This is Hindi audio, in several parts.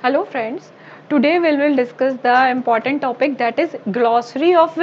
Hello friends, today we will discuss the important topic that is glossary of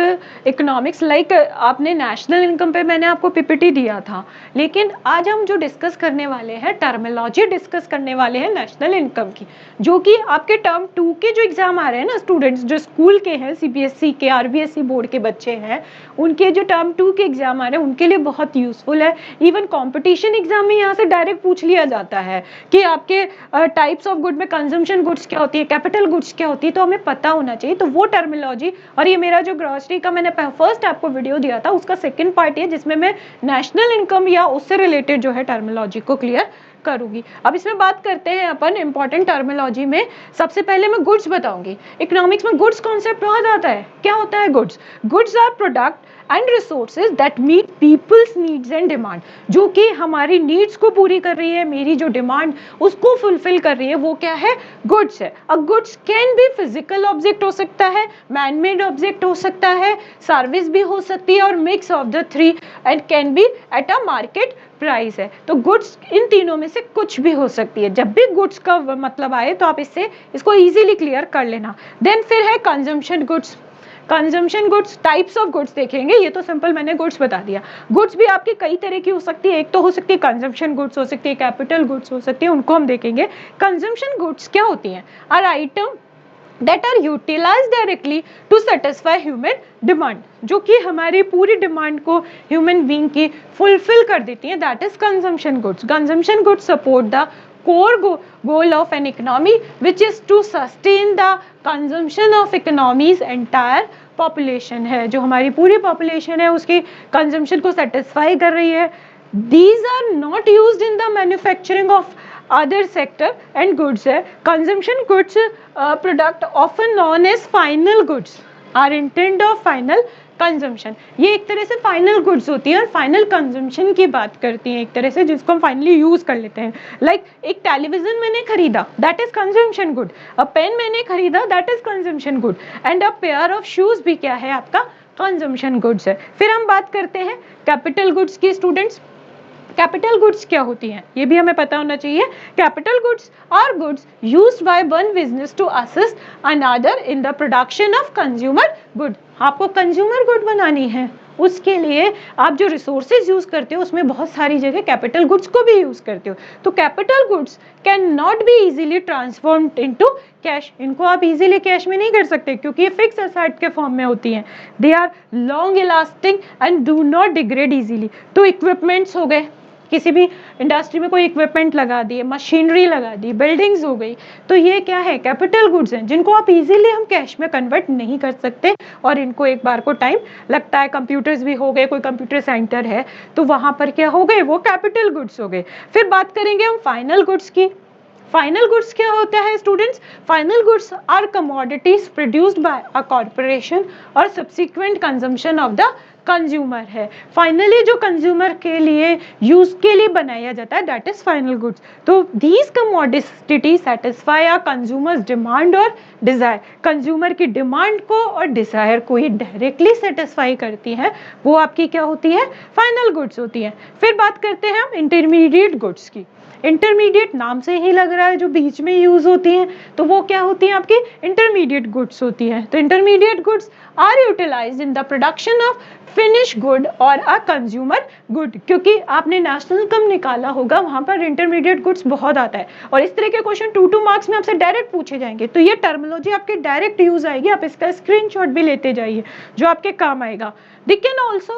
economics. Like आपने नेशनल इनकम पे मैंने आपको पीपीटी दिया था, लेकिन आज हम जो डिस्कस करने वाले हैं टर्मिनोलॉजी डिस्कस करने वाले हैं नेशनल इनकम की, जो कि आपके टर्म 2 के जो एग्जाम आ रहे हैं ना स्टूडेंट्स जो स्कूल के हैं, सीबीएसई के, आरबीएसई बोर्ड के बच्चे हैं, उनके जो टर्म 2 के एग्जाम आ रहे हैं उनके लिए बहुत यूजफुल है। इवन कॉम्पिटिशन एग्जाम में यहाँ से डायरेक्ट पूछ लिया जाता है कि आपके टाइप्स ऑफ गुड में कंजम्पशन गुड्स क्या होती है, कैपिटल गुड्स क्या होती है, तो हमें पता होना चाहिए। तो वो टर्मिनोलॉजी, और ये मेरा जो ग्रॉसरी का मैंने फर्स्ट आपको वीडियो दिया था उसका सेकंड पार्ट है जिसमें मैं नेशनल इनकम या उससे रिलेटेड जो है टर्मिनोलॉजी को क्लियर करूंगी। अब इसमें बात करते हैं अपन इंपॉर्टेंट टर्मिनोलॉजी में। सबसे पहले मैं गुड्स बताऊंगी। इकोनॉमिक्स में गुड्स कॉन्सेप्ट बहुत आता है। क्या होता है goods? Goods are product and resources that meet people's needs and demand, जो कि हमारी नीड्स को पूरी कर रही है, मेरी जो डिमांड उसको फुलफिल कर रही है, वो क्या है? गुड्स है। अ goods can be physical object हो सकता है, मैन मेड ऑब्जेक्ट हो सकता है, सर्विस भी हो सकती है, और mix of the three and can be at a market price है। तो गुड्स इन तीनों में से कुछ भी हो सकती है। जब भी गुड्स का मतलब आए तो आप इसको इजीली क्लियर कर लेना। देन फिर है consumption goods. Consumption goods, types of goods देखेंगे। ये तो सिंपल मैंने गुड्स बता दिया। गुड्स भी आपकी कई तरह की हो सकती है। एक तो हो सकती है कंजम्पशन गुड्स, हो सकती है कैपिटल गुड्स हो सकती है, उनको हम देखेंगे। कंजम्पशन गुड्स क्या होती हैं? Are item that are utilized directly to satisfy human demand, जो कि हमारी पूरी डिमांड को ह्यूमन बीइंग की फुलफिल कर देती है। That is consumption goods. Consumption goods support the core goal of an economy, which is to sustain the consumption of economy's entire population है। जो हमारी पूरी पॉपुलेशन है उसकी कंजम्पशन को सेटिस्फाई कर रही है। These are not used in the manufacturing of other sector and goods है। Consumption goods product often known as final goods are intended of final consumption. ये एक तरह से फाइनल गुड्स होती है और फाइनल कंजम्पशन की बात करती है एक तरह से, जिसको हम फाइनली यूज कर लेते हैं। लाइक एक टेलीविजन मैंने खरीदा, that is consumption good. A pen मैंने खरीदा, that is consumption good. And a pair of shoes भी क्या है? आपका कंजम्पशन गुड्स है। फिर हम बात करते हैं कैपिटल गुड्स की। स्टूडेंट्स, कैपिटल गुड्स क्या होती हैं ये भी हमें पता होना चाहिए। Capital goods are goods used by one business to assist another in the production of consumer good. आपको कंज्यूमर गुड बनानी है, उसके लिए आप जो रिसोर्सेज यूज करते हो उसमें बहुत सारी जगह कैपिटल गुड्स को भी यूज करते हो। तो capital goods can not be easily transformed into cash. इनको आप इजीली कैश में नहीं कर सकते क्योंकि ये फिक्स एसेट के फॉर्म में होती हैं। They are long lasting and do not degrade easily. तो इक्विपमेंट्स हो गए, किसी भी इंडस्ट्री में कोई इक्विपमेंट लगा दिए, मशीनरी लगा दी, बिल्डिंग्स हो गई, तो ये क्या है? कैपिटल गुड्स हैं जिनको आप इजीली हम कैश में कन्वर्ट नहीं कर सकते और इनको एक बार को टाइम लगता है। कंप्यूटर्स भी हो गए, कोई कंप्यूटर सेंटर है तो वहां पर क्या हो गए? वो कैपिटल गुड्स हो गए। फिर बात करेंगे हम फाइनल गुड्स की। फाइनल गुड्स क्या होता है students? Final goods are commodities produced by a corporation और subsequent consumption of the consumer है। फाइनली जो कंज्यूमर के लिए यूज के लिए बनाया जाता है, दैट इज फाइनल गुड्स। तो these commodity satisfy a consumers demand और डिजायर। कंज्यूमर की डिमांड को और डिजायर को ये डायरेक्टली सेटिस्फाई करती है, वो आपकी क्या होती है? फाइनल गुड्स होती है। फिर बात करते हैं हम इंटरमीडिएट गुड्स की। इंटरमीडिएट नाम से ही लग रहा है जो बीच में यूज होती हैं, तो वो क्या होती हैं? आपकी इंटरमीडिएट गुड्स होती हैं। तो intermediate goods are utilized in the production of finish good और अ कंज्यूमर गुड। क्योंकि आपने नेशनल इनकम निकाला होगा, वहां पर इंटरमीडिएट गुड्स बहुत आता है और इस तरह के क्वेश्चन 2 मार्क्स में आपसे डायरेक्ट पूछे जाएंगे। तो ये टर्मिनोलॉजी आपके डायरेक्ट यूज आएगी, आप इसका स्क्रीनशॉट भी लेते जाइए जो आपके काम आएगा। They can also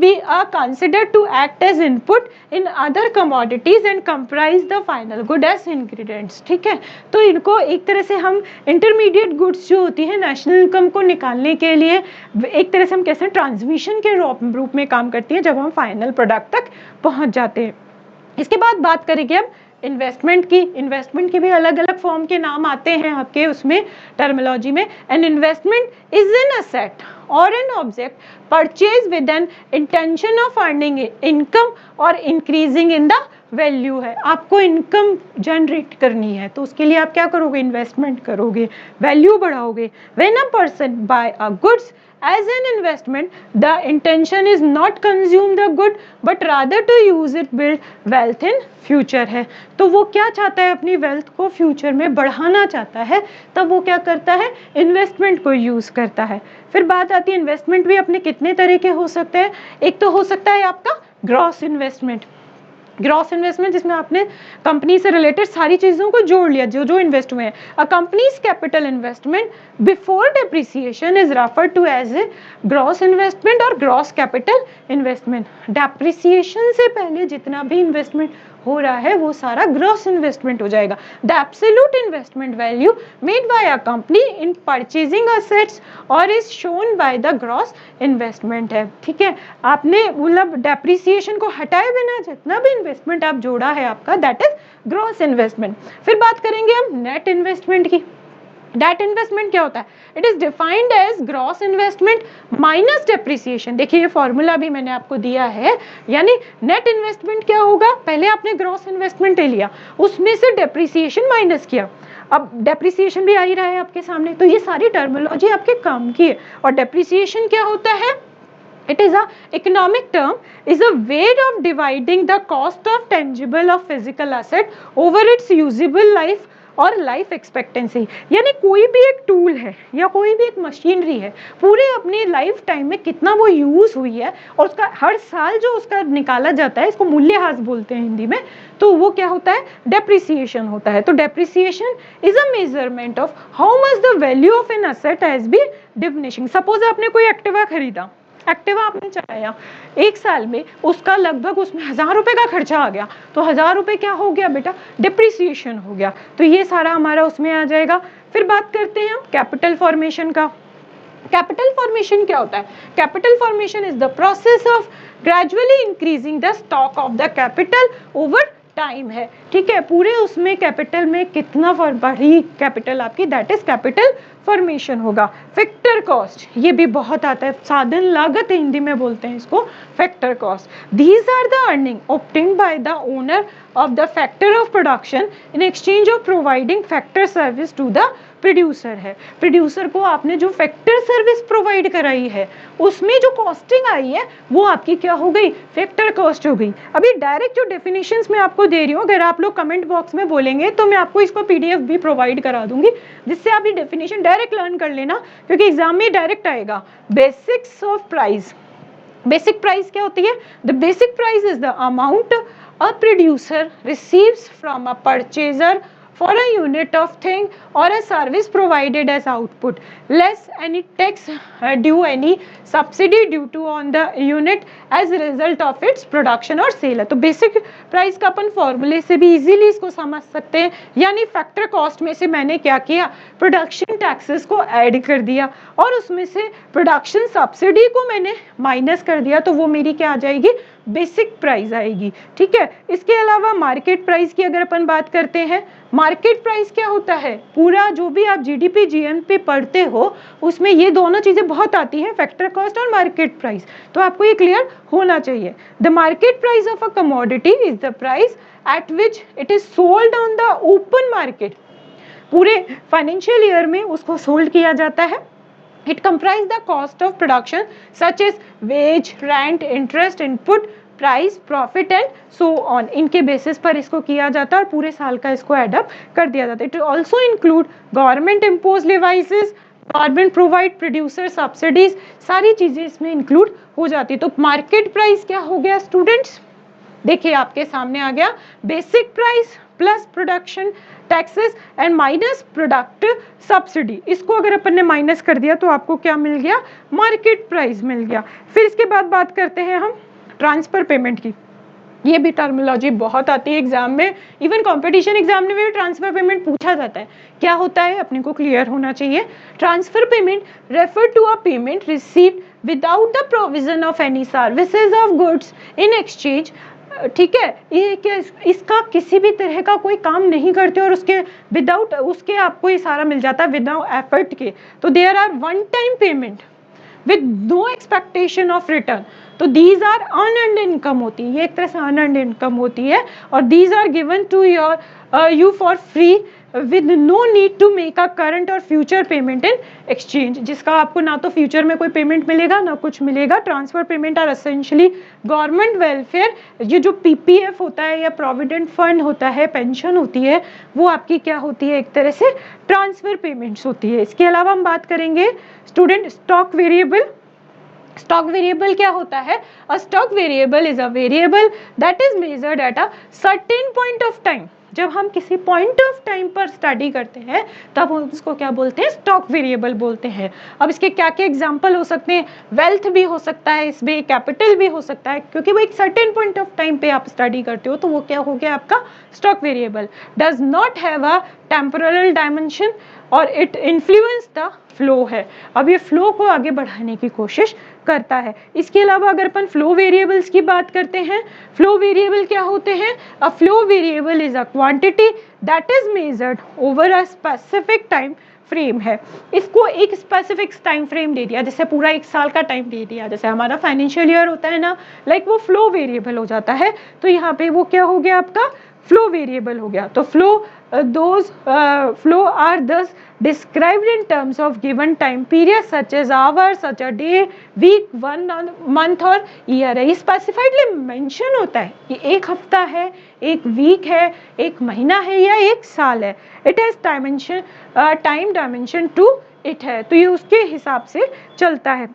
be considered to act as input in other commodities and comprise the final good as ingredients। ठीक है, तो इनको एक तरह से हम इंटरमीडिएट गुड्स जो होती है नेशनल इनकम को निकालने के लिए एक तरह से हम कैसे ट्रांसमिशन के रूप में काम करती है जब हम फाइनल प्रोडक्ट तक पहुंच जाते हैं। इसके बाद बात करेंगे हम इन्वेस्टमेंट की। इन्वेस्टमेंट के भी अलग अलग फॉर्म के नाम आते हैं आपके उसमें टर्मिनोलॉजी में। An investment is an asset और an object purchase with an intention of earning income और इंक्रीजिंग इन द वैल्यू है, आपको इनकम जनरेट करनी है, तो उसके लिए आप क्या करोगे, इन्वेस्टमेंट करोगे, वैल्यू बढ़ाओगे। When a person buy a goods as an investment, the intention is not consume the good but rather to use it build wealth in future है। तो वो क्या चाहता है, अपनी वेल्थ को फ्यूचर में बढ़ाना चाहता है, तब वो क्या करता है, इन्वेस्टमेंट को यूज करता है। फिर बात आती है इन्वेस्टमेंट भी अपने कितने तरह के हो सकते हैं। एक तो हो सकता है आपका ग्रॉस इन्वेस्टमेंट, ग्रॉस इन्वेस्टमेंट जिसमें आपने कंपनी से रिलेटेड सारी चीजों को जोड़ लिया जो जो इन्वेस्ट हुए हैं। A companies capital investment before depreciation is refer to as a gross investment और ग्रॉस कैपिटल इन्वेस्टमेंट। डेप्रिसिएशन से पहले जितना भी इन्वेस्टमेंट हो रहा है वो सारा ग्रॉस इन्वेस्टमेंट हो जाएगा। The absolute investment value made by a company in purchasing assets और is shown by the gross investment है। ठीक है, आपने मतलब डेप्रिसिएशन को हटाए बिना जितना भी इन्वेस्टमेंट आप जोड़ा है आपका, दैट इज ग्रॉस इन्वेस्टमेंट। फिर बात करेंगे हम नेट इन्वेस्टमेंट की। डेट इन्वेस्टमेंट क्या होता है, it is defined as gross investment minus depreciation. देखिए ये फॉर्मूला भी मैंने आपको दिया है, यानी नेट इन्वेस्टमेंट क्या होगा, पहले आपने ग्रॉस इन्वेस्टमेंट ले लिया, उसमें से डेप्रिसिएशन माइनस किया, अब डेप्रिसिएशन भी आ ही रहा है आपके सामने, तो ये सारी टर्मिनोलॉजी आपके काम की है। और डेप्रिसिएशन क्या होता है, it is a economic term, is a way of dividing the cost of tangible of physical asset over its usable life और लाइफ एक्सपेक्टेंसी। यानी कोई भी एक टूल है या कोई भी एक मशीनरी है, पूरे अपनी लाइफ टाइम में कितना वो यूज हुई है और उसका हर साल जो उसका निकाला जाता है, इसको मूल्यह्रास बोलते हैं हिंदी में, तो वो क्या होता है, डेप्रिसिएशन होता है। तो depreciation is a measurement of how much the value of an asset has been diminishing. Suppose आपने कोई एक्टिवा खरीदा, एक्टिवा आपने चलाया, एक साल में उसका लगभग उसमें 1000 रुपए का खर्चा आ गया, तो 1000 रुपए क्या हो गया बेटा, डिप्रिसिएशन हो गया। तो ये सारा हमारा उसमें आ जाएगा। फिर बात करते हैं हम कैपिटल फॉर्मेशन का। कैपिटल फॉर्मेशन क्या होता है, capital formation is the process of gradually increasing the stock of the capital over time है। ठीक है, पूरे उसमें कैपिटल में कितना बढ़ी कैपिटल आपकी, दैट इज कैपिटल फॉर्मेशन होगा। फैक्टर कॉस्ट, ये भी बहुत आता है, साधन लागत हिंदी में बोलते हैं इसको, factor cost. These are the earning obtained by the owner of the factor of production in exchange of providing factor service to the producer है। प्रोड्यूसर को आपने जो फैक्टर सर्विस प्रोवाइड कराई है, उसमें जो कॉस्टिंग आई है वो आपकी क्या हो गई, फैक्टर कॉस्ट हो गई। अभी डायरेक्ट जो डेफिनेशंस मैं आपको दे रही हूँ, अगर आप लोग कमेंट बॉक्स में बोलेंगे तो मैं आपको इसको पीडीएफ भी प्रोवाइड करा दूंगी, जिससे आप ये डेफिनेशन डायरेक्ट लर्न कर लेना, क्योंकि एग्जाम में डायरेक्ट आएगा। Basics of price, basic price क्या होती है, the basic price is the amount a producer receives from a purchaser for a unit of thing or a service provided as output, less any tax due, any subsidy due to on the unit as a result of its production और sale है। तो बेसिक प्राइस का अपन फॉर्मूले से भी इजीली इसको समझ सकते हैं, यानी फैक्टर कॉस्ट में से मैंने क्या किया, प्रोडक्शन टैक्सेस को ऐड कर दिया और उसमें से प्रोडक्शन सब्सिडी को मैंने माइनस कर दिया, तो वो मेरी क्या आ जाएगी, बेसिक प्राइस आएगी। ठीक है, इसके अलावा मार्केट प्राइस की अगर अपन बात करते हैं, मार्केट प्राइस क्या होता है, पूरा जो भी आप जीडीपी जीएनपी पढ़ते हो उसमें ये दोनों चीजें बहुत आती हैं, फैक्टर कॉस्ट और मार्केट प्राइस, तो आपको ये क्लियर होना चाहिए। The market price of a commodity is the price at which it is sold on the open market. पूरे फाइनेंशियल ईयर में उसको सोल्ड किया जाता है। It comprise the cost of production such as wage, rent, interest, input, price, profit and so on, इनके बेसिस पर इसको किया जाता है और पूरे साल का इसको एडअप कर दिया जाता है। It also include government impose levies, government provide producer subsidies, सारी चीजें इसमें इंक्लूड हो जाती है। तो मार्केट प्राइस क्या हो गया स्टूडेंट्स, देखिए आपके सामने आ गया, basic price plus production taxes and minus product subsidy, इसको अगर अपन ने माइनस कर दिया तो आपको क्या मिल गया, मार्केट प्राइस मिल गया। फिर इसके बाद बात करते हैं हम ट्रांसफर पेमेंट की। ये भी टर्मिनोलॉजी बहुत आती है एग्जाम में, इवन कंपटीशन एग्जाम में भी ट्रांसफर पेमेंट पूछा जाता है, क्या होता है अपने को क्लियर होना चाहिए। Transfer payment refer to a payment received without the provision of any services of goods in exchange. ठीक है, ये क्या, इसका किसी भी तरह का कोई काम नहीं करते और उसके विदाउट उसके आपको ये सारा मिल जाता है विदाउट एफर्ट के, तो there are one time payment with no expectation of return. तो दीज आर अर्नड इनकम होती है, ये एक तरह से अर्नड इनकम होती है, और these are given to you for free with no need to make a current or future payment in exchange, जिसका आपको ना तो फ्यूचर में कोई पेमेंट मिलेगा ना कुछ मिलेगा। Transfer payment are essentially government welfare, ये जो पीपीएफ होता है या प्रोविडेंट फंड होता है, पेंशन होती है, वो आपकी क्या होती है, एक तरह से ट्रांसफर पेमेंट्स होती है। इसके अलावा हम बात करेंगे student stock variable. Stock variable क्या होता है? A stock variable is a variable that is measured at a certain point of time. जब हम किसी पॉइंट ऑफ टाइम पर स्टडी करते हैं तब हम उसको क्या बोलते हैं? स्टॉक वेरिएबल बोलते हैं। अब इसके क्या क्या एग्जांपल हो सकते हैं? वेल्थ भी हो सकता है, इसमें कैपिटल भी हो सकता है, क्योंकि वो एक सर्टेन पॉइंट ऑफ टाइम पे आप स्टडी करते हो, तो वो क्या हो गया आपका stock variable. Does not have a temporal dimension और इट इन्फ्लुएंस द फ्लो है। अब ये फ्लो को आगे बढ़ाने की कोशिश करता है। इसके अलावा अगर अपन फ्लो वेरिएबल्स की बात करते हैं, फ्लो वेरिएबल क्या होते हैं? A flow variable is a quantity that is measured over a specific time frame है। इसको एक स्पेसिफिक टाइम फ्रेम दे दिया, जैसे पूरा 1 साल का टाइम दे दिया, जैसे हमारा फाइनेंशियल ईयर होता है ना, लाइक वो फ्लो वेरिएबल हो जाता है। तो यहाँ पे वो क्या हो गया आपका? फ्लो वेरिएबल हो गया। तो flow are thus described in terms of given time period such as hour, such a day, week, 1 month और year है। ये स्पेसिफाइडली मेंशन होता है कि एक हफ्ता है, एक वीक है, एक महीना है या एक साल है। It has time dimension to it है, तो ये उसके हिसाब से चलता है।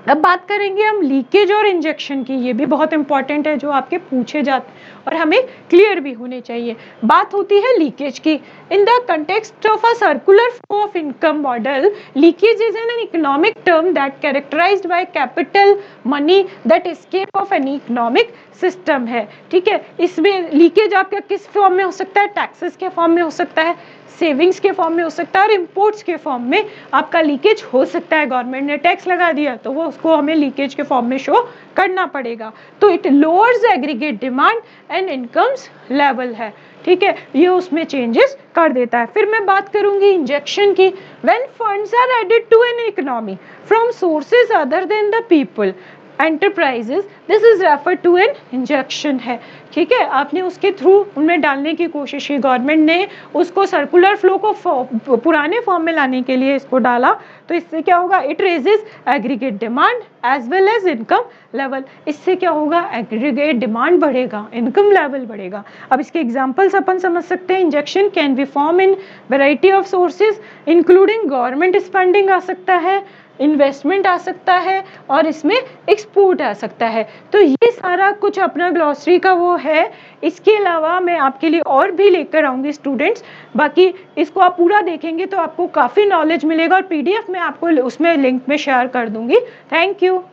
अब बात करेंगे हम लीकेज और इंजेक्शन की। ये भी बहुत इंपॉर्टेंट है, जो आपके पूछे जाते हैं और हमें क्लियर भी होने चाहिए। बात होती है लीकेज की। In the context of a circular flow of income model, leakage is an economic term that characterized by capital money that escape of an economic system है। ठीक है, इसमें लीकेज आपका किस फॉर्म में हो सकता है? टैक्सेस के फॉर्म में हो सकता है, सेविंग्स के फॉर्म में हो सकता है, और इंपोर्ट्स के फॉर्म में आपका लीकेज हो सकता है। गवर्नमेंट ने टैक्स लगा दिया तो वो उसको हमें लीकेज के फॉर्म में शो करना पड़ेगा। तो it lowers aggregate demand and incomes level है। ठीक है, ये उसमें चेंजेस कर देता है। फिर मैं बात करूंगी इंजेक्शन की। When funds are added to an economy from sources other than the people enterprises, this is refer to an injection है। ठीक है, आपने उसके थ्रू उनमें डालने की कोशिश की, गवर्नमेंट ने उसको सर्कुलर फ्लो को पुराने फॉर्म में लाने के लिए इसको डाला, तो इससे क्या होगा? It raises aggregate demand as well as income level. इससे क्या होगा? एग्रीगेट डिमांड बढ़ेगा, इनकम लेवल बढ़ेगा। अब इसके एग्जांपल्स अपन समझ सकते हैं। Injection can be form in variety of sources including government spending आ सकता है, इन्वेस्टमेंट आ सकता है, और इसमें एक्सपोर्ट आ सकता है। तो ये सारा कुछ अपना ग्लॉसरी का वो है। इसके अलावा मैं आपके लिए और भी लेकर आऊंगी स्टूडेंट्स, बाकी इसको आप पूरा देखेंगे तो आपको काफ़ी नॉलेज मिलेगा, और पीडीएफ में आपको उसमें लिंक में शेयर कर दूंगी। Thank you.